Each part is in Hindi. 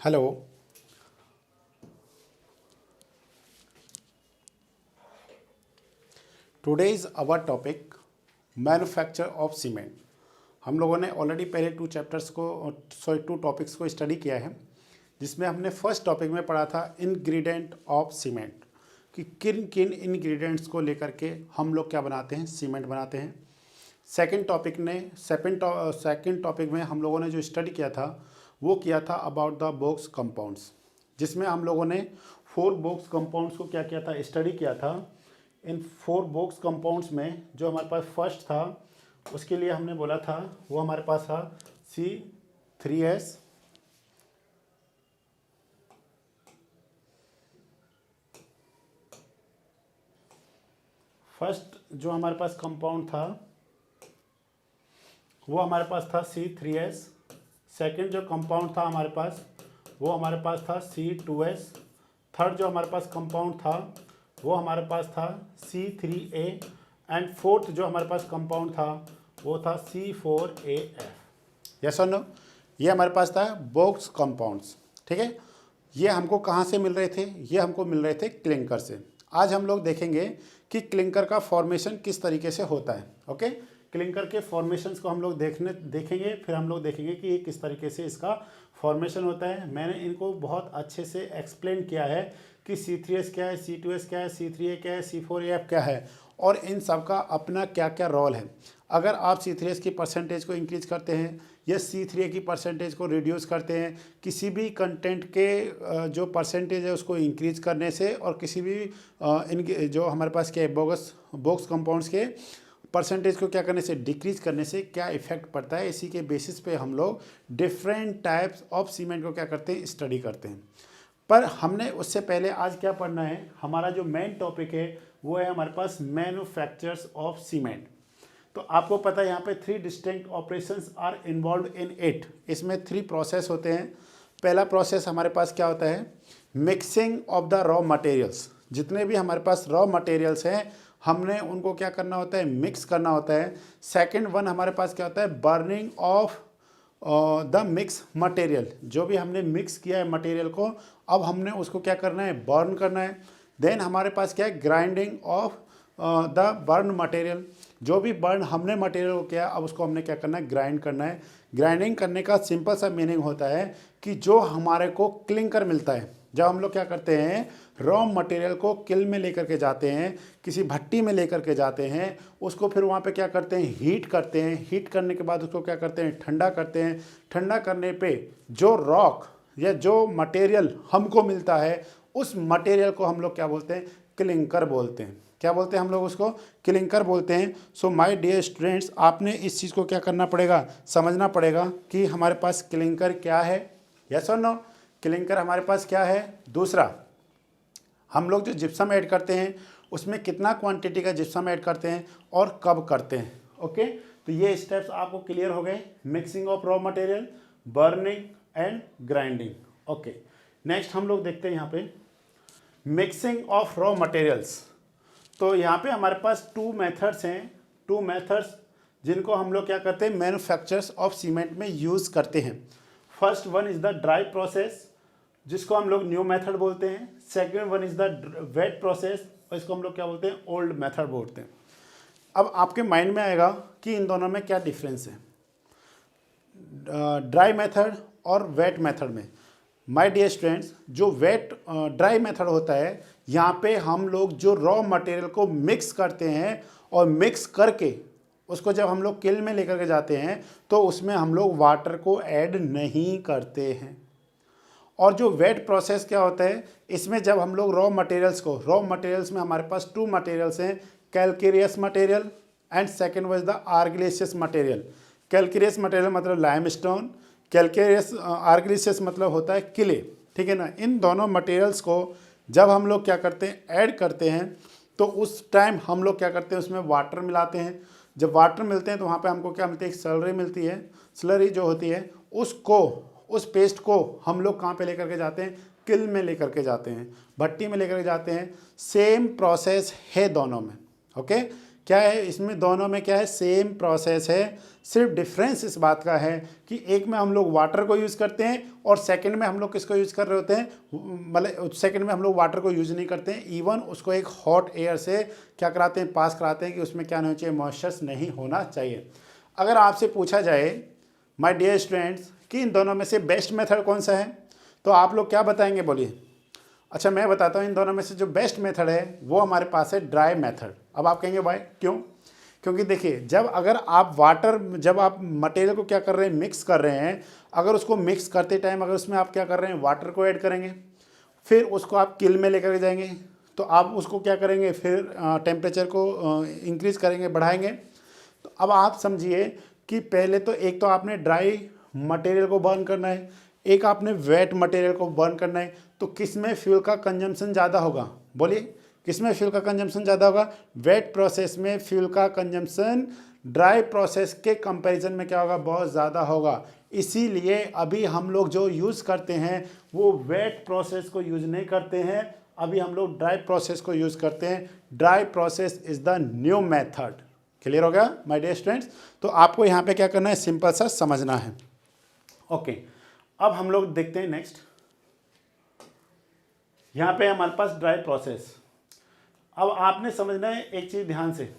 Hello. Today is our topic manufacture of cement. हम लोगों ने ऑलरेडी पहले टू टॉपिक्स को स्टडी किया है, जिसमें हमने फर्स्ट टॉपिक में पढ़ा था इंग्रेडिएंट ऑफ सीमेंट, कि किन किन इंग्रेडिएंट्स को लेकर के हम लोग क्या बनाते हैं, सीमेंट बनाते हैं। सेकंड टॉपिक में हम लोगों ने जो स्टडी किया था वो किया था अबाउट द बोक्स कंपाउंड्स, जिसमें हम लोगों ने 4 बोक्स कंपाउंड्स को क्या किया था, स्टडी किया था। इन 4 बोक्स कंपाउंड्स में जो हमारे पास फर्स्ट था, उसके लिए हमने बोला था वो हमारे पास था C3S, फर्स्ट जो हमारे पास कंपाउंड था वो हमारे पास था C3S। सेकंड जो कंपाउंड था हमारे पास वो हमारे पास था C2S। थर्ड जो हमारे पास कंपाउंड था वो हमारे पास था C3A। एंड फोर्थ जो हमारे पास कंपाउंड था वो था C4AF। यस और नो? ये हमारे पास था बोक्स कंपाउंड्स। ठीक है, ये हमको कहाँ से मिल रहे थे? ये हमको मिल रहे थे क्लिंकर से। आज हम लोग देखेंगे कि क्लिंकर का फॉर्मेशन किस तरीके से होता है। ओके, क्लिंकर के फॉर्मेशंस को हम लोग देखेंगे, फिर हम लोग देखेंगे कि ये किस तरीके से इसका फॉर्मेशन होता है। मैंने इनको बहुत अच्छे से एक्सप्लेन किया है कि C3S क्या है, C2S क्या है, C3A क्या है, C4AF क्या है, और इन सब का अपना क्या क्या रोल है। अगर आप C3S की परसेंटेज को इंक्रीज करते हैं या C3A की परसेंटेज को रिड्यूस करते हैं, किसी भी कंटेंट के जो परसेंटेज है उसको इंक्रीज करने से, और किसी भी इनके जो हमारे पास क्या है बोक्स कंपाउंड्स के परसेंटेज को क्या करने से, डिक्रीज करने से क्या इफेक्ट पड़ता है, इसी के बेसिस पे हम लोग डिफरेंट टाइप्स ऑफ सीमेंट को क्या करते हैं, स्टडी करते हैं। पर हमने उससे पहले आज क्या पढ़ना है, हमारा जो मेन टॉपिक है वो है हमारे पास मैन्युफैक्चर्स ऑफ सीमेंट। तो आपको पता है यहाँ पे 3 distinct operations are involve in it. इसमें 3 प्रोसेस होते हैं। पहला प्रोसेस हमारे पास क्या होता है, mixing of the raw materials. जितने भी हमारे पास रॉ मटेरियल्स हैं हमने उनको क्या करना होता है, मिक्स करना होता है। सेकंड वन हमारे पास क्या होता है, burning of the mix material. जो भी हमने मिक्स किया है मटेरियल को, अब हमने उसको क्या करना है, बर्न करना है। देन हमारे पास क्या है, grinding of the burn material. जो भी बर्न हमने मटेरियल को किया, अब उसको हमने क्या करना है, ग्राइंड करना है। ग्राइंडिंग करने का सिंपल सा मीनिंग होता है कि जो हमारे को क्लिंकर मिलता है, जब हम लोग क्या करते हैं, रॉ मटेरियल को किल में लेकर के जाते हैं, किसी भट्टी में लेकर के जाते हैं, उसको फिर वहाँ पे क्या करते हैं, हीट करते हैं। हीट करने के बाद उसको क्या करते हैं, ठंडा करते हैं। ठंडा करने पे जो रॉक या जो मटेरियल हमको मिलता है, उस मटेरियल को हम लोग क्या बोलते हैं, क्लिंकर बोलते हैं। क्या बोलते हैं हम लोग उसको, क्लिंकर बोलते हैं। सो माय डियर स्टूडेंट्स, आपने इस चीज़ को क्या करना पड़ेगा, समझना पड़ेगा कि हमारे पास क्लिंकर क्या है। यस और नो? क्लिंकर हमारे पास क्या है। दूसरा, हम लोग जो जिप्सम ऐड करते हैं उसमें कितना क्वांटिटी का जिप्सम ऐड करते हैं और कब करते हैं। ओके, तो ये स्टेप्स आपको क्लियर हो गए, mixing of raw material, burning and grinding. Okay, next हम लोग देखते हैं यहाँ पे मिक्सिंग ऑफ रॉ मटेरियल्स। तो यहाँ पे हमारे पास 2 मेथड्स हैं, 2 मेथड्स जिनको हम लोग क्या करते हैं, मैन्युफैक्चर्स ऑफ सीमेंट में यूज़ करते हैं। First one is the dry process, जिसको हम लोग न्यू मेथड बोलते हैं। Second one is the wet process, और इसको हम लोग क्या बोलते हैं, ओल्ड मेथड बोलते हैं। अब आपके माइंड में आएगा कि इन दोनों में क्या डिफरेंस है, ड्राई मेथड और वेट मेथड में। माय डियर स्टूडेंट्स, जो ड्राई मेथड होता है, यहाँ पे हम लोग जो रॉ मटेरियल को मिक्स करते हैं, और मिक्स करके उसको जब हम लोग किल में लेकर के जाते हैं तो उसमें हम लोग वाटर को ऐड नहीं करते हैं। और जो वेट प्रोसेस क्या होता है, इसमें जब हम लोग रॉ मटेरियल्स में हमारे पास 2 मटेरियल्स हैं, calcareous material and second was the argillaceous material. Calcareous material मतलब लाइमस्टोन, कैलकेरियस आर्गिलेशियस मतलब होता है किले। ठीक है ना? इन दोनों मटेरियल्स को जब हम लोग क्या करते हैं, ऐड करते हैं, तो उस टाइम हम लोग क्या करते हैं, उसमें वाटर मिलाते हैं। जब वाटर मिलते हैं तो वहाँ पे हमको क्या मिलती है, एक स्लरी मिलती है। स्लरी जो होती है उसको, उस पेस्ट को हम लोग कहाँ पे लेकर के जाते हैं, किल में लेकर के जाते हैं, भट्टी में लेकर के जाते हैं। सेम प्रोसेस है दोनों में। ओके, क्या है इसमें, दोनों में क्या है, सेम प्रोसेस है। सिर्फ डिफरेंस इस बात का है कि एक में हम लोग वाटर को यूज़ करते हैं और सेकंड में हम लोग किसको यूज़ कर रहे होते हैं, मतलब सेकंड में हम लोग वाटर को यूज़ नहीं करते हैं, इवन उसको एक हॉट एयर से क्या कराते हैं, पास कराते हैं कि उसमें क्या नहीं होना चाहिए, मॉइस्चर नहीं होना चाहिए। अगर आपसे पूछा जाए माय डियर स्टूडेंट्स कि इन दोनों में से बेस्ट मेथड कौन सा है, तो आप लोग क्या बताएंगे, बोलिए। अच्छा मैं बताता हूँ, इन दोनों में से जो बेस्ट मेथड है वो हमारे पास है ड्राई मेथड। अब आप कहेंगे भाई क्यों? क्योंकि देखिए जब अगर आप जब आप मटेरियल को क्या कर रहे हैं, मिक्स कर रहे हैं, अगर उसको मिक्स करते टाइम अगर उसमें आप क्या कर रहे हैं, वाटर को ऐड करेंगे, फिर उसको आप किल में लेकर जाएंगे, तो आप उसको क्या करेंगे, फिर टेम्परेचर को इंक्रीज़ करेंगे, बढ़ाएंगे। तो अब आप समझिए कि पहले तो एक तो आपने ड्राई मटेरियल को बर्न करना है, एक आपने वेट मटेरियल को बर्न करना है, तो किस में फ्यूल का कंजम्पशन ज़्यादा होगा, बोलिए किस में फ्यूल का कंजम्पशन ज़्यादा होगा? वेट प्रोसेस में फ्यूल का कंजम्पशन ड्राई प्रोसेस के कंपैरिजन में क्या होगा, बहुत ज़्यादा होगा। इसीलिए अभी हम लोग जो यूज़ करते हैं वो वेट प्रोसेस को यूज़ नहीं करते हैं, अभी हम लोग ड्राई प्रोसेस को यूज़ करते हैं। Dry process is the new method. Clear हो गया माय डियर स्टूडेंट्स? तो आपको यहाँ पे क्या करना है, सिंपल सा समझना है। ओके अब हम लोग देखते हैं नेक्स्ट। यहाँ पे हमारे पास ड्राई प्रोसेस। अब आपने समझना है एक चीज़ ध्यान से,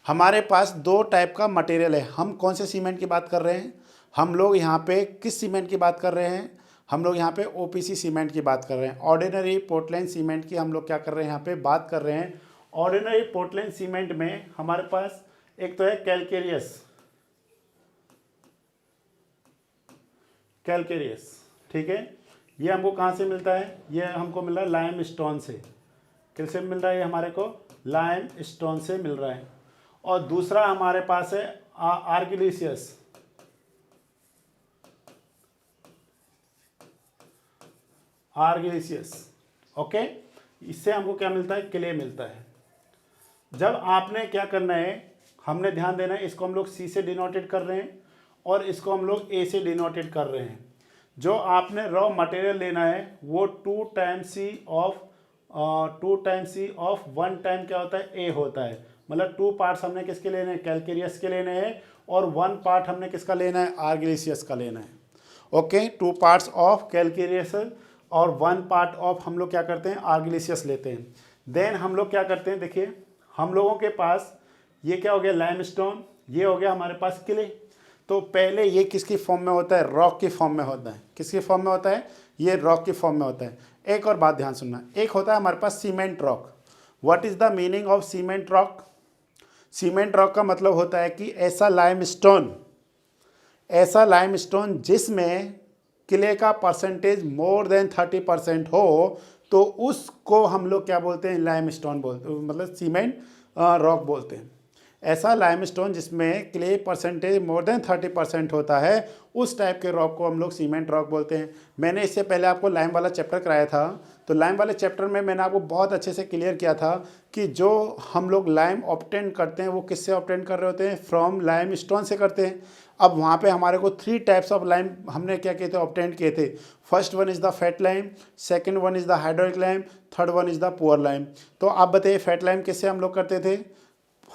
हमारे पास दो टाइप का मटेरियल है। हम कौन से सीमेंट की बात कर रहे हैं, हम लोग यहाँ पे किस सीमेंट की बात कर रहे हैं, हम लोग यहाँ पे ओपीसी सीमेंट की बात कर रहे हैं। ऑर्डिनरी पोर्टलैंड सीमेंट की हम लोग क्या कर रहे हैं, यहाँ पे बात कर रहे हैं। ऑर्डिनरी पोर्टलैंड सीमेंट में हमारे पास एक तो है कैलकेरियस, ठीक है, ये हमको कहाँ से मिलता है, ये हमको मिल रहा है लाइम स्टोन से। किससे मिल रहा है, ये हमारे को लाइम स्टोन से मिल रहा है। और दूसरा हमारे पास है आर्गिलिशियस, ओके, इससे हमको क्या मिलता है, क्ले मिलता है। जब आपने क्या करना है, हमने ध्यान देना है, इसको हम लोग सी से डिनोटेड कर रहे हैं और इसको हम लोग ए से डिनोटेड कर रहे हैं। जो आपने रॉ मटेरियल लेना है वो 2 टाइम्स सी ऑफ 1 टाइम क्या होता है, ए होता है। मतलब 2 पार्ट्स हमने किसके लेने हैं, कैलकेरियस के लेने हैं, और 1 पार्ट हमने किसका लेना है, आर्गिलिशियस का लेना है। ओके 2 पार्ट्स ऑफ कैलकेरियस और 1 पार्ट ऑफ हम लोग क्या करते हैं, आर्गिलिशियस लेते हैं। देन हम लोग क्या करते हैं, देखिए हम लोगों के पास ये क्या हो गया, लाइमस्टोन, ये हो गया हमारे पास क्ले। तो पहले ये किसकी फॉर्म में होता है, रॉक की फॉर्म में होता है। किसकी फॉर्म में होता है, ये रॉक की फॉर्म में होता है। एक और बात ध्यान सुनना, एक होता है हमारे पास cement rock. What is the meaning of cement rock? Cement rock का मतलब होता है कि ऐसा लाइमस्टोन जिसमें क्ले का परसेंटेज मोर देन 30% हो, तो उसको हम लोग क्या बोलते हैं, लाइमस्टोन बोलते, मतलब सीमेंट रॉक बोलते हैं। ऐसा लाइमस्टोन जिसमें क्ले परसेंटेज मोर देन 30% होता है, उस टाइप के रॉक को हम लोग सीमेंट रॉक बोलते हैं। मैंने इससे पहले आपको लाइम वाला चैप्टर कराया था, तो लाइम वाले चैप्टर में मैंने आपको बहुत अच्छे से क्लियर किया था कि जो हम लोग लाइम ऑब्टेन करते हैं वो किससे ऑब्टेन कर रहे होते हैं, फ्रॉम लाइम स्टोन से करते हैं। अब वहाँ पे हमारे को 3 टाइप्स ऑफ लाइम हमने क्या किए थे, ऑब्टेन किए थे। First one is the fat lime, second one is the hydraulic lime, third one is the poor lime. तो आप बताइए फैट लाइम किससे हम लोग करते थे,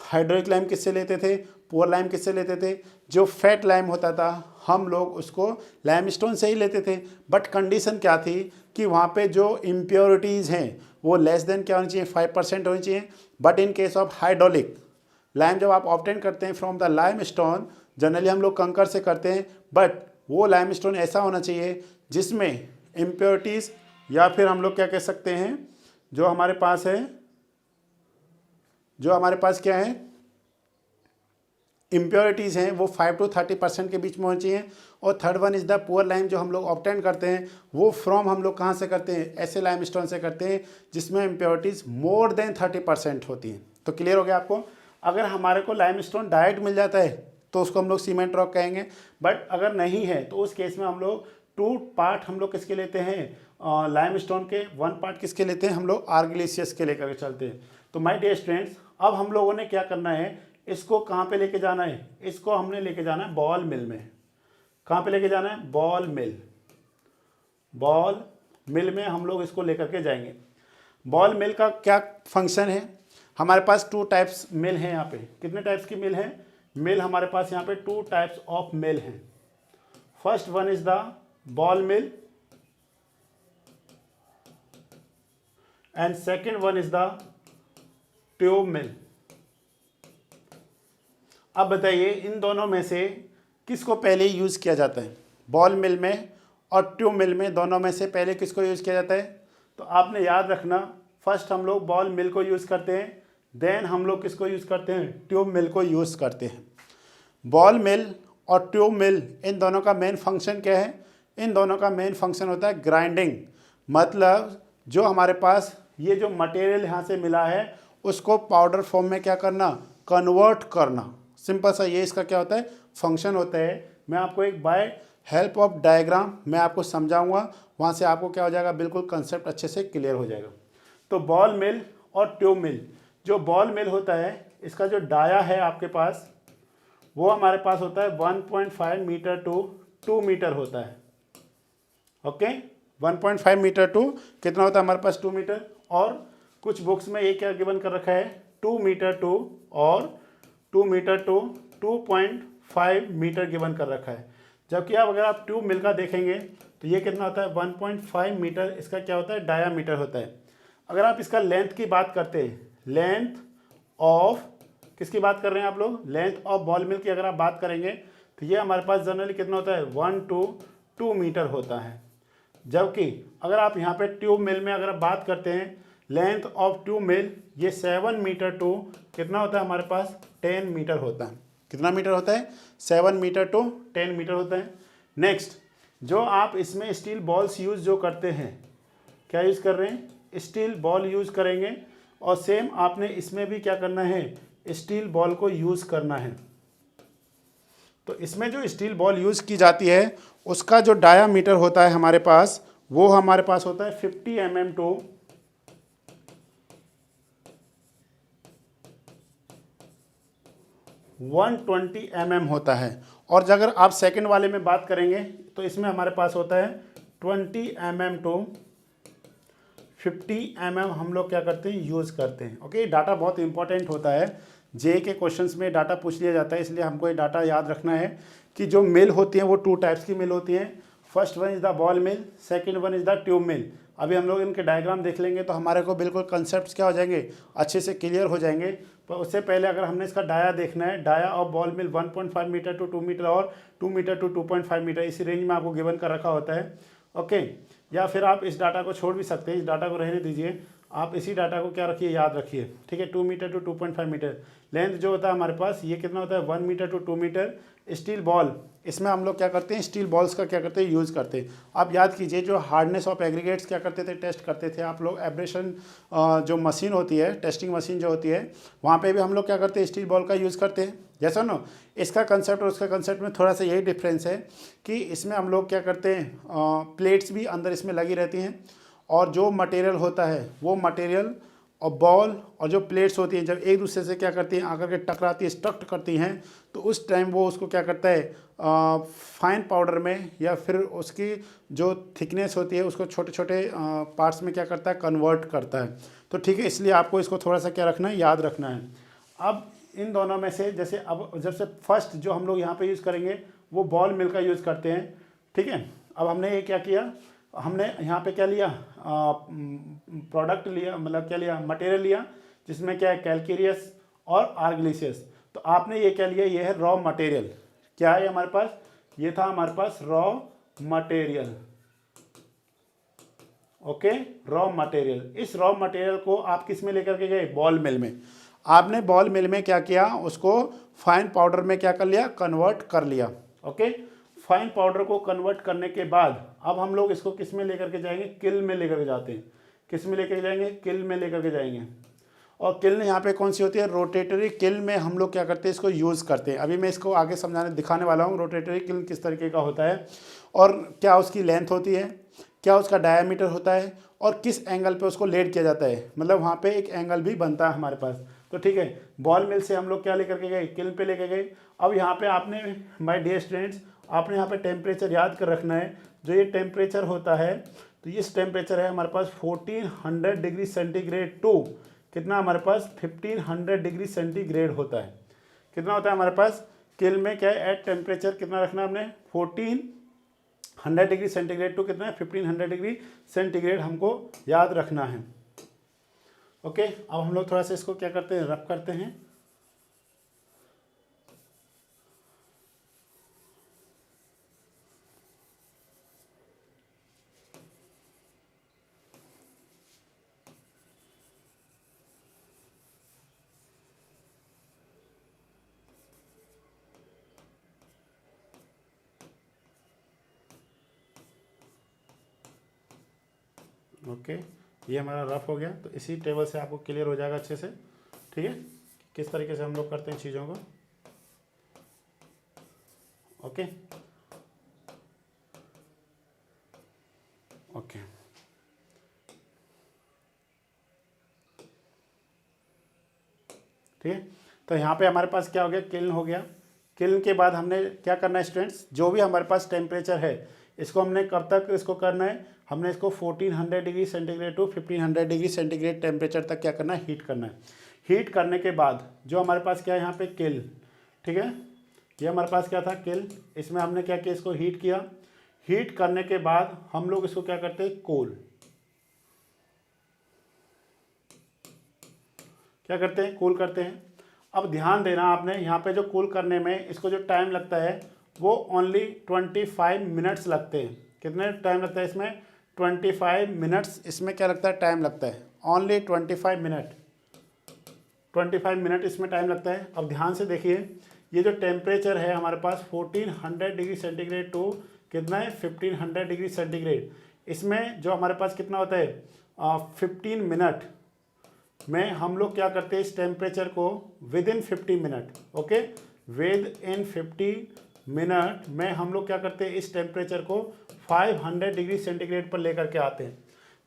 हाइड्रोलिक लाइम किससे लेते थे, पुअर लाइम किससे लेते थे? जो फैट लाइम होता था हम लोग उसको लाइमस्टोन से ही लेते थे। बट कंडीशन क्या थी कि वहाँ पे जो इम्प्योरिटीज़ हैं वो लेस देन क्या होनी चाहिए, 5% होनी चाहिए। But in case of hydraulic lime जब आप ऑब्टेन करते हैं फ्रॉम द लाइमस्टोन, जनरली हम लोग कंकर से करते हैं, बट वो लाइमस्टोन ऐसा होना चाहिए जिसमें इम्प्योरिटीज़, या फिर हम लोग क्या कह सकते हैं, जो हमारे पास क्या है, इम्प्योरिटीज़ हैं वो 5 to 30% के बीच में होनी चाहिए। और third one is the poor lime, जो हम लोग ऑब्टेन करते हैं वो फ्रॉम हम लोग कहाँ से करते हैं, ऐसे लाइमस्टोन से करते हैं जिसमें इम्प्योरिटीज़ मोर देन 30% होती हैं। तो क्लियर हो गया आपको? अगर हमारे को लाइमस्टोन डायरेक्ट मिल जाता है तो उसको हम लोग सीमेंट रॉक कहेंगे, बट अगर नहीं है तो उस केस में हम लोग 2 पार्ट हम लोग किसके लेते हैं, लाइमस्टोन के, 1 पार्ट किसके लेते हैं, हम लोग आर्गिलिशियस के लेकर के चलते हैं। तो माय डियर स्टूडेंट्स, अब हम लोगों ने क्या करना है, इसको कहाँ पे लेके जाना है, इसको हमने लेके जाना है बॉल मिल में। कहाँ पे लेके जाना है, बॉल मिल में हम लोग इसको लेकर के जाएंगे। बॉल मिल का क्या फंक्शन है, हमारे पास 2 टाइप्स मिल हैं यहाँ पे। कितने टाइप्स की मिल है? मिल हमारे पास यहाँ पे 2 टाइप्स ऑफ मिल हैं। First one is the ball mill and second one is the tube mill. अब बताइए इन दोनों में से किसको पहले यूज़ किया जाता है? बॉल मिल में और ट्यूब मिल में, दोनों में से पहले किसको यूज़ किया जाता है? तो आपने याद रखना, फर्स्ट हम लोग बॉल मिल को यूज़ करते हैं, देन हम लोग किसको यूज़ करते हैं? ट्यूब मिल को यूज़ करते हैं। बॉल मिल और ट्यूब मिल, इन दोनों का मेन फंक्शन क्या है? इन दोनों का मेन फंक्शन होता है ग्राइंडिंग। मतलब जो हमारे पास ये जो मटेरियल यहाँ से मिला है उसको पाउडर फॉर्म में क्या करना? कन्वर्ट करना। सिंपल सा ये इसका क्या होता है? फंक्शन होता है। मैं आपको एक बाय हेल्प ऑफ डायग्राम मैं आपको समझाऊंगा, वहाँ से आपको क्या हो जाएगा? बिल्कुल कंसेप्ट अच्छे से क्लियर हो जाएगा। तो बॉल मिल और ट्यूब मिल, जो बॉल मिल होता है इसका जो डाया है आपके पास वो हमारे पास होता है 1.5 मीटर टू 2 मीटर होता है। ओके, 1.5 मीटर टू कितना होता है हमारे पास? 2 मीटर। और कुछ बुक्स में ये क्या गिवन कर रखा है? 2 मीटर टू और 2 मीटर टू 2.5 मीटर गिवन कर रखा है। जबकि अब अगर आप ट्यूब मिल का देखेंगे तो ये कितना होता है? 1.5 मीटर इसका क्या होता है? डायामीटर होता है। अगर आप इसका लेंथ की बात करते हैं, लेंथ ऑफ किसकी बात कर रहे हैं आप लोग? लेंथ ऑफ बॉल मिल की अगर आप बात करेंगे तो ये हमारे पास जनरली कितना होता है? 1 to 2 मीटर होता है। जबकि अगर आप यहाँ पे ट्यूब मिल में अगर आप बात करते हैं, लेंथ ऑफ ट्यूब मिल ये 7 मीटर टू कितना होता है हमारे पास? 10 मीटर होता है। कितना मीटर होता है? 7 मीटर टू 10 मीटर होता है। नेक्स्ट, जो आप इसमें स्टील बॉल्स यूज़ जो करते हैं, क्या यूज़ कर रहे हैं? स्टील बॉल यूज़ करेंगे। और सेम आपने इसमें भी क्या करना है? स्टील बॉल को यूज़ करना है। तो इसमें जो स्टील बॉल यूज़ की जाती है उसका जो डायामीटर होता है हमारे पास, वो हमारे पास होता है 50 mm टू 120 mm होता है। और अगर आप सेकंड वाले में बात करेंगे तो इसमें हमारे पास होता है 20 mm टू 50 mm हम लोग क्या करते हैं? यूज़ करते हैं। ओके, डाटा बहुत इंपॉर्टेंट होता है, जे के क्वेश्चंस में डाटा पूछ लिया जाता है, इसलिए हमको ये डाटा याद रखना है कि जो मिल होती हैं वो 2 टाइप्स की मिल होती हैं। First one is the ball mill, second one is the tube mill. अभी हम लोग इनके डायग्राम देख लेंगे तो हमारे को बिल्कुल कंसेप्ट क्या हो जाएंगे? अच्छे से क्लियर हो जाएंगे। पर उससे पहले अगर हमने इसका डाया देखना है, dia of ball mill 1.5 metre to 2 metre और 2 मीटर टू 2.5 मीटर, इसी रेंज में आपको गिवन कर रखा होता है। ओके, या फिर आप इस डाटा को छोड़ भी सकते हैं, इस डाटा को रहने दीजिए, आप इसी डाटा को क्या रखिए? याद रखिए। ठीक है, 2 मीटर टू 2.5 मीटर लेंथ जो होता है हमारे पास, ये कितना होता है? 1 metre to 2 metre. Steel ball, इसमें हम लोग क्या करते हैं? स्टील बॉल्स का क्या करते हैं? यूज़ करते हैं। आप याद कीजिए, जो हार्डनेस ऑफ एग्रीगेट्स क्या करते थे? टेस्ट करते थे आप लोग। एब्रेशन जो मशीन होती है, टेस्टिंग मशीन जो होती है, वहाँ पे भी हम लोग क्या करते हैं? स्टील बॉल का यूज़ करते हैं। जैसा ना, इसका कंसेप्ट और उसका कंसेप्ट में थोड़ा सा यही डिफरेंस है कि इसमें हम लोग क्या करते हैं? प्लेट्स भी अंदर इसमें लगी रहती हैं और जो मटेरियल होता है वो मटेरियल और बॉल और जो प्लेट्स होती हैं जब एक दूसरे से क्या करती हैं? आकर के टकराती है, स्ट्रक्ट करती हैं, तो उस टाइम वो उसको क्या करता है? फाइन पाउडर में या फिर उसकी जो थिकनेस होती है उसको छोटे छोटे पार्ट्स में क्या करता है? कन्वर्ट करता है। तो ठीक है, इसलिए आपको इसको थोड़ा सा क्या रखना है? याद रखना है। अब इन दोनों में से जैसे अब जैसे फर्स्ट जो हम लोग यहाँ पे यूज़ करेंगे वो बॉल मिल का यूज़ करते हैं। ठीक है, अब हमने ये क्या किया? हमने यहाँ पे क्या लिया? प्रोडक्ट लिया, मतलब क्या लिया? मटेरियल लिया, जिसमें क्या है? कैलकेरियस और आर्गिलिसियस। तो आपने ये क्या लिया? ये है रॉ मटेरियल। क्या है हमारे पास? ये था हमारे पास raw material. Okay, raw material. इस रॉ मटेरियल को आप किस में लेकर के गए? बॉल मिल में। आपने बॉल मिल में क्या किया? उसको फाइन पाउडर में क्या कर लिया? कन्वर्ट कर लिया। ओके, फाइन पाउडर को कन्वर्ट करने के बाद अब हम लोग इसको किस में लेकर के जाएंगे? किल में लेकर के जाते हैं। किस में लेकर के जाएंगे? किल में लेकर के जाएंगे। और किल यहाँ पे कौन सी होती है? रोटेटरी किल में हम लोग क्या करते हैं? इसको यूज़ करते हैं। अभी मैं इसको आगे समझाने दिखाने वाला हूँ रोटेटरी किल किस तरीके का होता है और क्या उसकी लेंथ होती है, क्या उसका डायामीटर होता है और किस एंगल पे उसको लेड किया जाता है। मतलब वहाँ पे एक एंगल भी बनता है हमारे पास। तो ठीक है, बॉल मिल से हम लोग क्या लेकर के गए? किल पे लेके गए। अब यहाँ पे आपने माय डियर स्टूडेंट्स, आपने यहाँ पे टेम्परेचर याद कर रखना है। जो ये टेम्परेचर होता है, तो इस टेम्परेचर है हमारे पास 1400 डिग्री सेंटीग्रेड टू कितना हमारे पास 1500 डिग्री सेंटीग्रेड होता है। कितना होता है हमारे पास किल में क्या है, एट टेम्परेचर कितना रखना है हमने 1400 डिग्री सेंटीग्रेड टू कितना है 1500 डिग्री सेंटीग्रेड हमको याद रखना है। ओके, अब हम लोग थोड़ा सा इसको क्या करते हैं, रफ करते हैं। ओके, ये हमारा रफ हो गया। तो इसी टेबल से आपको क्लियर हो जाएगा अच्छे से, ठीक है, किस तरीके से हम लोग करते हैं चीज़ों को। ओके ओके, ठीक है। तो यहाँ पे हमारे पास क्या हो गया, किल्न हो गया। किल्न के बाद हमने क्या करना है स्टूडेंट्स, जो भी हमारे पास टेम्परेचर है इसको हमने कब तक इसको करना है, हमने इसको 1400 degree centigrade to 1500 degree centigrade temperature तक क्या करना है, हीट करना है। हीट करने के बाद जो हमारे पास क्या है यहाँ पे किल्न, ठीक है, ये हमारे पास क्या था किल्न, इसमें हमने क्या किया, इसको हीट किया। हीट करने के बाद हम लोग इसको क्या करते हैं, कोल, क्या करते हैं, कूल करते हैं। अब ध्यान देना आपने यहाँ पे जो कूल करने में इसको जो टाइम लगता है वो ओनली 25 मिनट्स लगते हैं। कितने टाइम लगता है इसमें, 25 मिनट्स इसमें क्या लगता है, टाइम लगता है, ओनली 25 मिनट, 25 मिनट इसमें टाइम लगता है। अब ध्यान से देखिए, ये जो टेम्परेचर है हमारे पास 1400 डिग्री सेंटीग्रेड टू कितना है 1500 डिग्री सेंटीग्रेड, इसमें जो हमारे पास कितना होता है 15 मिनट में हम लोग क्या करते हैं, इस टेम्परेचर को with in 50 minute, okay, with in 50 minute में हम लोग क्या करते हैं, इस टेम्परेचर को 500 डिग्री सेंटीग्रेड पर लेकर के आते हैं।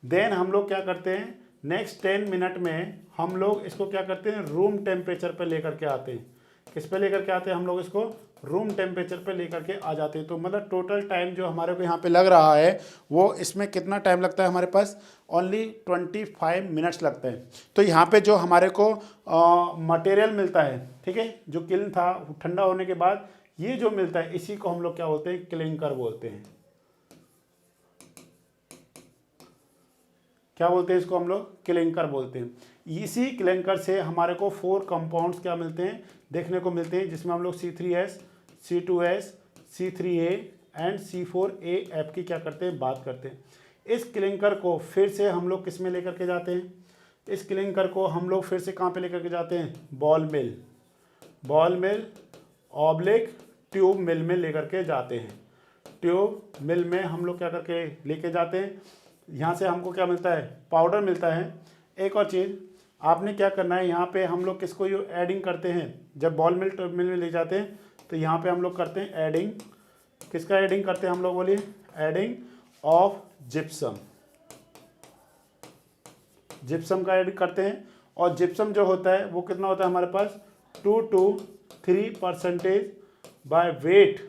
देन हम लोग क्या करते हैं, नेक्स्ट 10 मिनट में हम लोग इसको क्या करते हैं, रूम टेम्परेचर पर लेकर के आते हैं। किस पे लेकर के आते हैं हम लोग, इसको रूम टेम्परेचर पे लेकर के आ जाते हैं। तो मतलब टोटल टाइम जो हमारे को यहाँ पे लग रहा है वो इसमें कितना टाइम लगता है हमारे पास, ओनली 25 मिनट्स लगता है। तो यहाँ पे जो हमारे को मटेरियल मिलता है, ठीक है, जो किल्न था ठंडा होने के बाद ये जो मिलता है इसी को हम लोग क्या बोलते हैं, क्लिंकर बोलते हैं। क्या बोलते हैं इसको हम लोग, क्लिंकर बोलते हैं। इसी क्लिंकर से हमारे को 4 कंपाउंड्स क्या मिलते हैं, देखने को मिलते हैं, जिसमें हम लोग C3S, C2S, C3A and C4AF की क्या करते हैं, बात करते हैं। इस क्लिंकर को फिर से हम लोग किस में लेकर के जाते हैं, इस क्लिंकर को हम लोग फिर से कहाँ पे लेकर के जाते हैं, बॉल मिल ऑब्लिक ट्यूब मिल में लेकर के जाते हैं। ट्यूब मिल में हम लोग क्या करके लेके जाते हैं, यहाँ से हमको क्या मिलता है, पाउडर मिलता है। एक और चीज़ आपने क्या करना है, यहाँ पे हम लोग किसको ये एडिंग करते हैं, जब बॉल मिल ट्यूब मिल में ले जाते हैं तो यहाँ पे हम लोग करते हैं एडिंग, किसका एडिंग करते हैं हम लोग, बोलिए, एडिंग ऑफ जिप्सम, जिप्सम का एडिंग करते हैं। और जिप्सम जो होता है वो कितना होता है हमारे पास, 2 to 3% by weight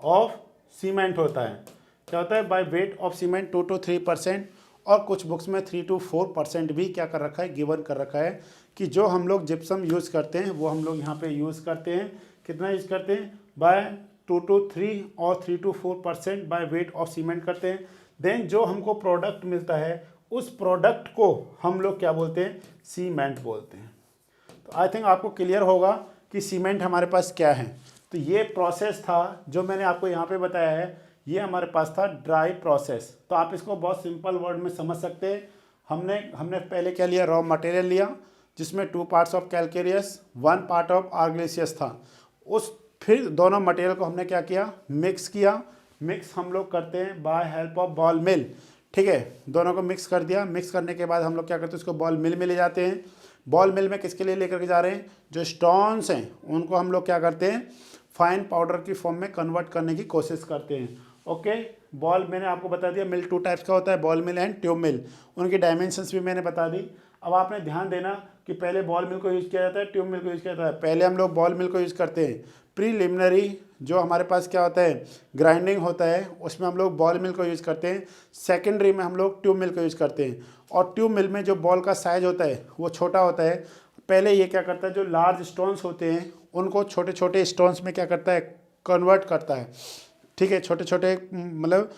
of cement होता है। क्या होता है, bye weight of cement 2 to 3%, और कुछ बुक्स में 3 to 4% भी क्या कर रखा है, गिवन कर रखा है कि जो हम लोग जिप्सम यूज़ करते हैं वो हम लोग यहाँ पे यूज़ करते हैं, कितना यूज़ करते हैं, बाय 2 to 3 और 3 to 4% bye weight of cement करते हैं। देन जो हमको प्रोडक्ट मिलता है उस प्रोडक्ट को हम लोग क्या बोलते हैं, सीमेंट बोलते हैं। तो आई थिंक आपको क्लियर होगा कि सीमेंट हमारे पास क्या है। तो ये प्रोसेस था जो मैंने आपको यहाँ पे बताया है, ये हमारे पास था ड्राई प्रोसेस। तो आप इसको बहुत सिंपल वर्ड में समझ सकते हैं। हमने पहले क्या लिया, रॉ मटेरियल लिया जिसमें 2 parts of calcareous 1 part of argillaceous था। उस फिर दोनों मटेरियल को हमने क्या किया, मिक्स किया। मिक्स हम लोग करते हैं बाय हेल्प ऑफ बॉल मिल, ठीक है, दोनों को मिक्स कर दिया। मिक्स करने के बाद हम लोग क्या करते हैं, उसको बॉल मिल में ले जाते हैं। बॉल मिल में किसके लिए लेकर के जा रहे हैं, जो स्टोन्स हैं उनको हम लोग क्या करते हैं, फाइन पाउडर की फॉर्म में कन्वर्ट करने की कोशिश करते हैं। ओके, बॉल मैंने आपको बता दिया, मिल 2 टाइप्स का होता है, बॉल मिल एंड ट्यूब मिल। उनकी डायमेंशंस भी मैंने बता दी। अब आपने ध्यान देना कि पहले बॉल मिल को यूज़ किया जाता है, ट्यूब मिल को यूज़ किया जाता है। पहले हम लोग बॉल मिल को यूज़ करते हैं, प्रीलिमिनरी जो हमारे पास क्या होता है ग्राइंडिंग होता है, उसमें हम लोग बॉल मिल को यूज़ करते हैं। सेकेंडरी में हम लोग ट्यूब मिल को यूज़ करते हैं, और ट्यूब मिल में जो बॉल का साइज होता है वो छोटा होता है। पहले ये क्या करता है, जो लार्ज स्टोन्स होते हैं उनको छोटे छोटे स्टोन्स में क्या करता है, कन्वर्ट करता है। ठीक है, छोटे छोटे मतलब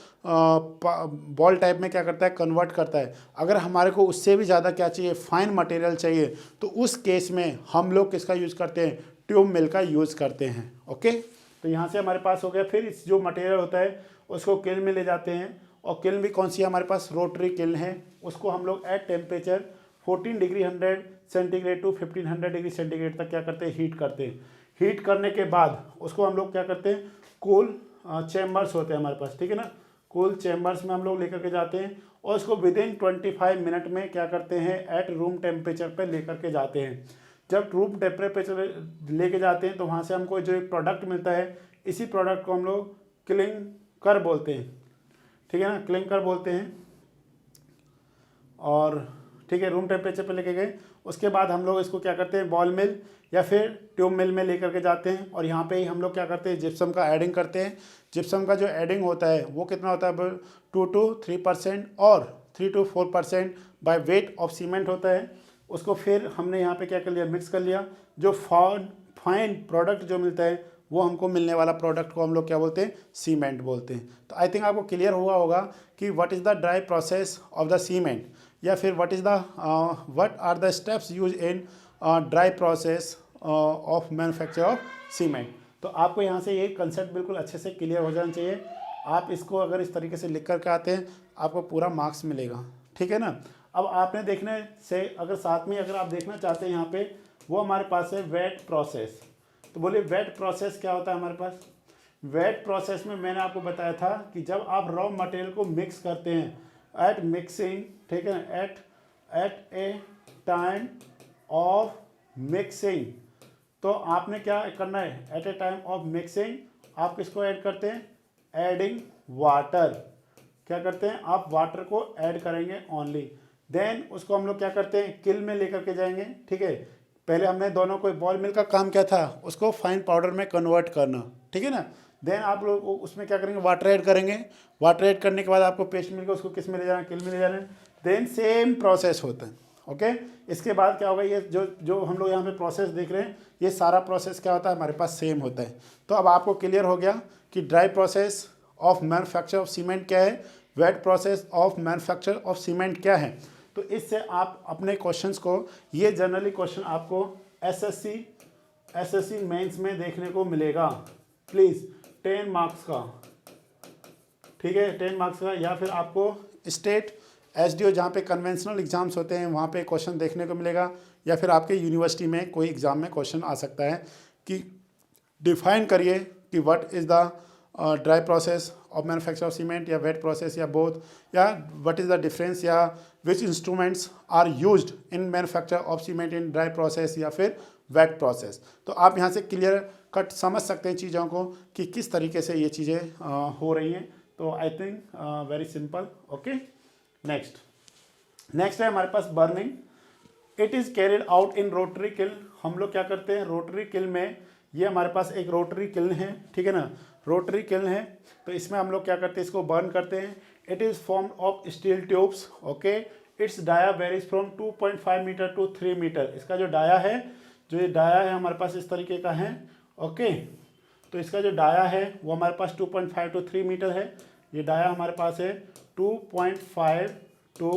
बॉल टाइप में क्या करता है, कन्वर्ट करता है। अगर हमारे को उससे भी ज़्यादा क्या चाहिए, फाइन मटेरियल चाहिए, तो उस केस में हम लोग किसका यूज़ करते हैं, ट्यूब मिल का यूज़ करते हैं। ओके, तो यहाँ से हमारे पास हो गया। फिर इस जो मटेरियल होता है उसको किल्न में ले जाते हैं, और किल्न भी कौन सी है हमारे पास, रोटरी किल्न है। उसको हम लोग at temperature 14 degree 100 centigrade to 1500 degree centigrade तक क्या करते हैं, हीट करते हैं। हीट करने के बाद उसको हम लोग क्या करते हैं, कूल चैम्बर्स होते हैं हमारे पास, ठीक है ना, कूल चैम्बर्स में हम लोग लेकर के जाते हैं, और इसको विदिन 25 मिनट में क्या करते हैं, एट रूम टेम्परेचर पर लेकर के जाते हैं। जब रूम टेम्परेचर लेके जाते हैं तो वहाँ से हमको जो एक प्रोडक्ट मिलता है, इसी प्रोडक्ट को हम लोग क्लिंकर बोलते हैं, ठीक है ना, क्लिंकर बोलते हैं। और ठीक है, रूम टेम्परेचर पे लेके गए, उसके बाद हम लोग इसको क्या करते हैं, बॉल मिल या फिर ट्यूब मिल में लेकर के जाते हैं, और यहाँ पे ही हम लोग क्या करते हैं, जिप्सम का एडिंग करते हैं। जिप्सम का जो एडिंग होता है वो कितना होता है, 2 to 3% और 3 to 4% bye weight of cement होता है। उसको फिर हमने यहाँ पे क्या कर लिया, मिक्स कर लिया। जो फाइन प्रोडक्ट जो मिलता है वो हमको मिलने वाला प्रोडक्ट को हम लोग क्या बोलते हैं, सीमेंट बोलते हैं। तो आई थिंक आपको क्लियर हुआ होगा कि what is the dry process of the cement, या फिर what are the steps use in dry process of manufacture of cement. तो आपको यहाँ से ये कंसेप्ट बिल्कुल अच्छे से क्लियर हो जाना चाहिए। आप इसको अगर इस तरीके से लिख करके आते हैं आपको पूरा मार्क्स मिलेगा, ठीक है ना। अब आपने देखने से अगर साथ में अगर आप देखना चाहते हैं यहाँ पे, वो हमारे पास है वेट प्रोसेस। तो बोलिए वेट प्रोसेस क्या होता है हमारे पास। वेट प्रोसेस में मैंने आपको बताया था कि जब आप रॉ मटेरियल को मिक्स करते हैं एट मिक्सिंग, ठीक है ना, at a time of mixing, तो आपने क्या करना है, at a time of mixing आप किसको ऐड करते हैं, एडिंग वाटर। क्या करते हैं, आप वाटर को ऐड करेंगे ओनली। देन उसको हम लोग क्या करते हैं, किल में लेकर के जाएंगे, ठीक है। पहले हमने दोनों को बॉल मिल का काम क्या था, उसको फाइन पाउडर में कन्वर्ट करना, ठीक है ना। देन आप लोग उसमें क्या करेंगे, वाटर ऐड करेंगे। वाटर ऐड करने के बाद आपको पेस्ट मिल के उसको किस में ले जाना है, किल में ले जाना है। देन सेम प्रोसेस होता है, ओके। इसके बाद क्या होगा, ये जो हम लोग यहाँ पे प्रोसेस देख रहे हैं, ये सारा प्रोसेस क्या होता है हमारे पास सेम होता है। तो अब आपको क्लियर हो गया कि dry process of manufacture of cement क्या है, wet process of manufacture of cement क्या है। तो इससे आप अपने क्वेश्चंस को, ये जनरली क्वेश्चन आपको एसएससी मेंस में देखने को मिलेगा, प्लीज़ 10 मार्क्स का, ठीक है, 10 मार्क्स का। या फिर आपको स्टेट एसडीओ जहाँ पे कन्वेंशनल एग्जाम्स होते हैं वहाँ पे क्वेश्चन देखने को मिलेगा, या फिर आपके यूनिवर्सिटी में कोई एग्ज़ाम में क्वेश्चन आ सकता है कि डिफाइन करिए कि what is the dry process of manufacture of cement, या वेट प्रोसेस, या बोथ, या व्हाट इज़ द डिफरेंस, या which instruments are used in manufacture of cement in dry process या फिर वेट प्रोसेस। तो आप यहाँ से क्लियर कट समझ सकते हैं चीज़ों को कि किस तरीके से ये चीज़ें हो रही हैं। तो I think very simple, okay. Next है हमारे पास burning. It is carried out in rotary kiln. हम लोग क्या करते हैं, रोटरी किल्न में, ये हमारे पास एक रोटरी किल्न है, ठीक है ना, रोटरी किल्न है। तो इसमें हम लोग क्या करते हैं, इसको बर्न करते हैं। It is formed of steel tubes, okay. Its dia varies from 2.5 metre to 3 metre. इसका जो डाया है, जो ये डाया है हमारे पास इस तरीके का है, ओके। तो इसका जो डाया है वो हमारे पास 2.5 टू 3 मीटर है। ये डाया हमारे पास है 2.5 टू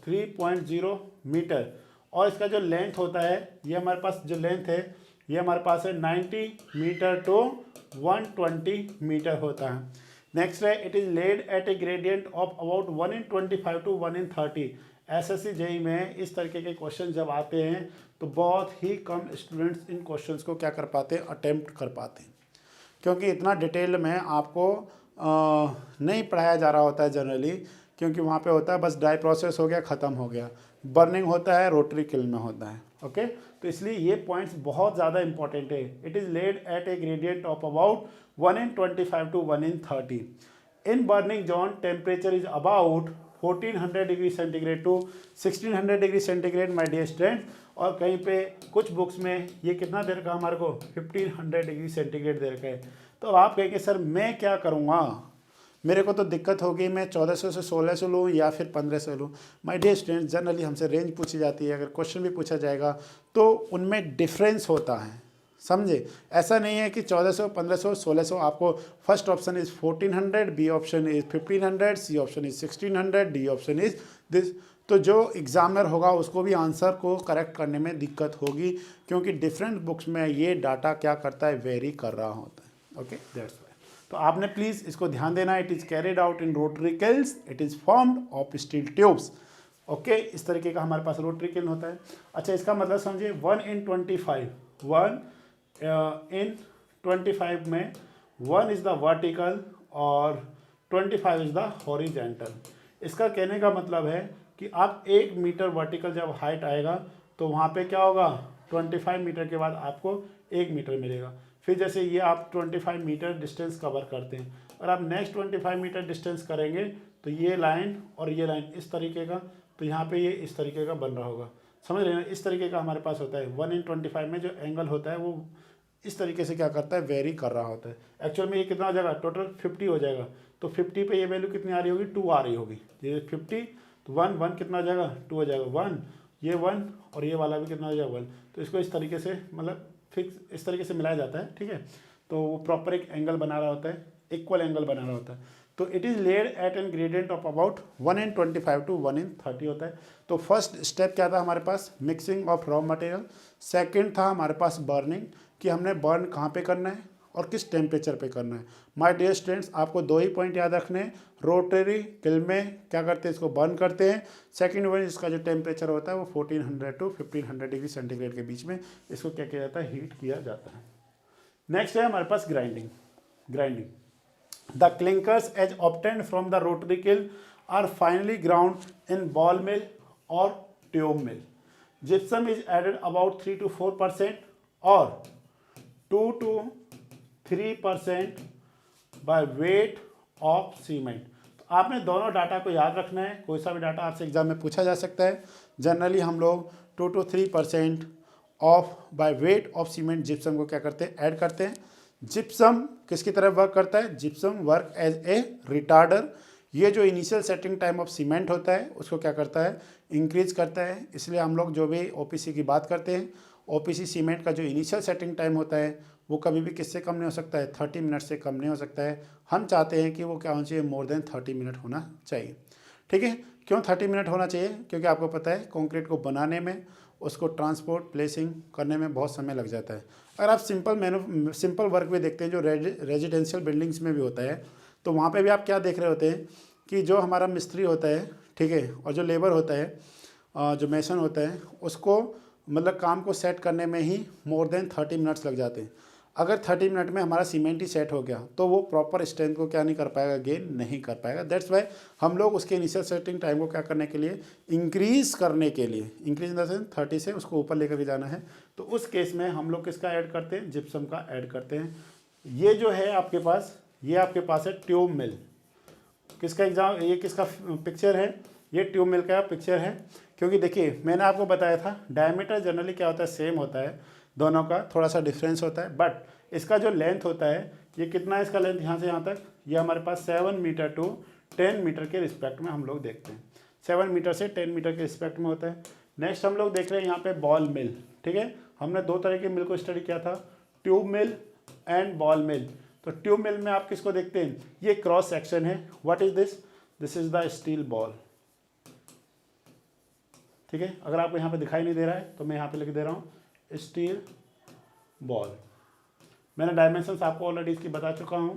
3.0 मीटर। और इसका जो लेंथ होता है, ये हमारे पास जो लेंथ है ये हमारे पास है 90 मीटर टू 120 मीटर होता है। नेक्स्ट है, it is laid at a gradient of about 1/25 to 1/30। SSC JEE में इस तरीके के क्वेश्चन जब आते हैं तो बहुत ही कम स्टूडेंट्स इन क्वेश्चंस को क्या कर पाते हैं, अटेम्प्ट कर पाते हैं, क्योंकि इतना डिटेल में आपको नहीं पढ़ाया जा रहा होता है जनरली, क्योंकि वहाँ पे होता है बस ड्राई प्रोसेस हो गया, ख़त्म हो गया। बर्निंग होता है, रोटरी किल्न में होता है, ओके। तो इसलिए ये पॉइंट्स बहुत ज़्यादा इंपॉर्टेंट है। It is laid at a gradient of about 1/25 to 1/30। In burning zone temperature is about 1400 degree centigrade to 1600 degree centigrade my dear student, और कहीं पे कुछ बुक्स में ये कितना दे रखा है हमारे को 1500 डिग्री सेंटीग्रेड दे रखा है। तो अब आप कहेंगे सर मैं क्या करूँगा, मेरे को तो दिक्कत होगी, मैं 1400 से 1600 लूँ या फिर 1500 लूँ। माय डियर स्टूडेंट, जनरली हमसे रेंज पूछी जाती है, अगर क्वेश्चन भी पूछा जाएगा तो उनमें डिफरेंस होता है, समझे। ऐसा नहीं है कि 1400, 1500, 1600। आपको first option is 1400, B option is 1500, C option is 1600, D option is this. तो जो एग्जामिनर होगा उसको भी आंसर को करेक्ट करने में दिक्कत होगी, क्योंकि डिफरेंट बुक्स में ये डाटा क्या करता है, वेरी कर रहा होता है। Okay, that's why. तो आपने प्लीज़ इसको ध्यान देना, it is carried out in rotary kills, it is formed of steel tubes. Okay, इस तरीके का हमारे पास रोटरी किल होता है। अच्छा, इसका मतलब समझिए 1 in 25, 1 in 25 में 1 इज़ द वर्टिकल और 25 इज़ द हॉरिजेंटल। इसका कहने का मतलब है कि आप 1 मीटर वर्टिकल जब हाइट आएगा तो वहाँ पे क्या होगा, 25 मीटर के बाद आपको 1 मीटर मिलेगा। फिर जैसे ये आप 25 मीटर डिस्टेंस कवर करते हैं और आप नेक्स्ट 25 मीटर डिस्टेंस करेंगे तो ये लाइन और ये लाइन इस तरीके का, तो यहाँ पे ये इस तरीके का बन रहा होगा, समझ रहे हैं ना। इस तरीके का हमारे पास होता है। 1 in 25 में जो एंगल होता है वो इस तरीके से क्या करता है, वेरी कर रहा होता है। एक्चुअल में ये कितना हो जाएगा, टोटल 50 हो जाएगा। तो 50 पे ये वैल्यू कितनी आ रही होगी, 2 आ रही होगी। ये 50 तो 1 कितना हो जाएगा, 2 हो जाएगा। 1 ये 1 और ये वाला भी कितना हो जाएगा, 1। तो इसको इस तरीके से मतलब फिक्स इस तरीके से मिलाया जाता है, ठीक है। तो वो प्रॉपर एक एंगल बना रहा होता है, इक्वल एंगल बना रहा होता है। तो it is laid at an gradient of about 1 in 25 to 1 in 30 होता है। तो फर्स्ट स्टेप क्या था हमारे पास, mixing of raw material. Second था हमारे पास बर्निंग, कि हमने बर्न कहाँ पे करना है और किस टेम्परेचर पे करना है। माय डियर स्टूडेंट्स, आपको 2 ही पॉइंट याद रखने हैं। रोटरी किल में क्या करते हैं, इसको बर्न करते हैं। सेकंड वन, इसका जो टेम्परेचर होता है वो 1400 टू 1500 डिग्री सेंटीग्रेड के बीच में इसको क्या किया जाता है, हीट किया जाता है। नेक्स्ट है हमारे पास grinding. The clinkers as obtained from the rotary kiln are finally ground in ball mill और tube mill. Gypsum is added about 3 to 4% और 2 to 3% by weight of cement. तो आपने दोनों डाटा को याद रखना है, कोई सा भी डाटा आपसे एग्जाम में पूछा जा सकता है। जनरली हम लोग 2 to 3% of bye weight of cement gypsum को क्या करते हैं, ऐड करते हैं। जिप्सम किसकी तरह वर्क करता है, gypsum work as a retarder. ये जो initial setting time of cement होता है उसको क्या करता है, इंक्रीज करता है। इसलिए हम लोग जो भी ओपीसी की बात करते हैं, ओपीसी सीमेंट का जो इनिशियल सेटिंग टाइम होता है वो कभी भी किससे कम नहीं हो सकता है, 30 मिनट से कम नहीं हो सकता है। हम चाहते हैं कि वो क्या होना चाहिए, मोर देन 30 मिनट होना चाहिए, ठीक है। क्यों 30 मिनट होना चाहिए, क्योंकि आपको पता है कंक्रीट को बनाने में, उसको ट्रांसपोर्ट प्लेसिंग करने में बहुत समय लग जाता है। अगर आप सिंपल वर्क भी देखते हैं जो रेजिडेंशियल बिल्डिंग्स में भी होता है, तो वहाँ पे भी आप क्या देख रहे होते हैं कि जो हमारा मिस्त्री होता है, ठीक है, और जो लेबर होता है, जो मेसन होता है, उसको मतलब काम को सेट करने में ही मोर देन 30 मिनट्स लग जाते हैं। अगर 30 मिनट में हमारा सीमेंट ही सेट हो गया तो वो प्रॉपर स्ट्रेंथ को क्या नहीं कर पाएगा, गेन नहीं कर पाएगा। दैट्स वाई हम लोग उसके इनिशियल सेटिंग टाइम को क्या करने के लिए, इंक्रीज़ करने के लिए, इंक्रीज इन द सेंस 30 से उसको ऊपर लेकर के जाना है। तो उस केस में हम लोग किसका ऐड करते हैं, जिप्सम का ऐड करते हैं। ये जो है आपके पास, ये आपके पास है ट्यूब मिल। किसका एग्जाम, ये किसका पिक्चर है, ये ट्यूब मिल का पिक्चर है। क्योंकि देखिए मैंने आपको बताया था डायमीटर जनरली क्या होता है, सेम होता है, दोनों का थोड़ा सा डिफरेंस होता है, बट इसका जो लेंथ होता है, ये कितना है इसका लेंथ यहाँ से यहाँ तक, ये हमारे पास 7 मीटर टू 10 मीटर के रिस्पेक्ट में हम लोग देखते हैं। 7 मीटर से 10 मीटर के रिस्पेक्ट में होता है। नेक्स्ट हम लोग देख रहे हैं यहाँ पे बॉल मिल, ठीक है। हमने 2 तरह के मिल को स्टडी किया था, ट्यूब मिल एंड बॉल मिल। तो ट्यूब मिल में आप किसको देखते हैं, ये क्रॉस सेक्शन है। What is this, this is the steel ball, ठीक है। अगर आपको यहाँ पे दिखाई नहीं दे रहा है तो मैं यहाँ पे लिख दे रहा हूँ, स्टील बॉल। मैंने डायमेंशंस आपको ऑलरेडी इसकी बता चुका हूँ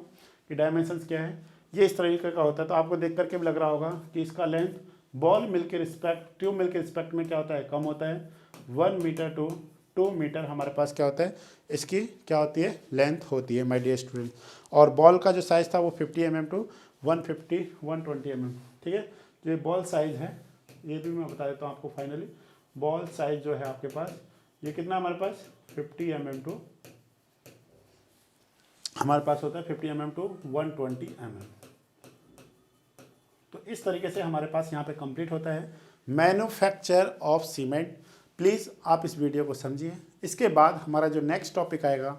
कि डायमेंशंस क्या है। ये इस तरीके का होता है, तो आपको देख करके भी लग रहा होगा कि इसका लेंथ बॉल मिल के रिस्पेक्ट, ट्यूब मिल के रिस्पेक्ट में क्या होता है, कम होता है। 1 मीटर टू 2 मीटर हमारे पास क्या होता है, इसकी क्या होती है, लेंथ होती है माय डियर स्टूडेंट। और बॉल का जो साइज़ था वो 50 mm टू 120 mm, ठीक है। जो ये बॉल साइज़ है ये भी मैं बता देता हूँ आपको। फाइनली बॉल साइज जो है आपके पास, ये कितना हमारे पास 50 mm टू, हमारे पास होता है 50 mm टू 120 mm। तो इस तरीके से हमारे पास यहाँ पे कंप्लीट होता है मैन्युफैक्चर ऑफ सीमेंट। प्लीज़ आप इस वीडियो को समझिए। इसके बाद हमारा जो नेक्स्ट टॉपिक आएगा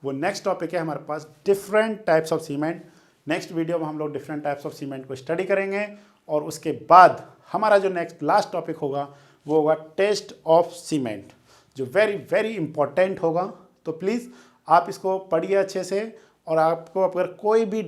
वो नेक्स्ट टॉपिक है हमारे पास different types of cement. Next video में हम लोग डिफरेंट टाइप्स ऑफ सीमेंट को स्टडी करेंगे और उसके बाद हमारा जो नेक्स्ट लास्ट टॉपिक होगा वो होगा टेस्ट ऑफ सीमेंट, जो वेरी वेरी इंपॉर्टेंट होगा। तो प्लीज़ आप इसको पढ़िए अच्छे से, और आपको अगर कोई भी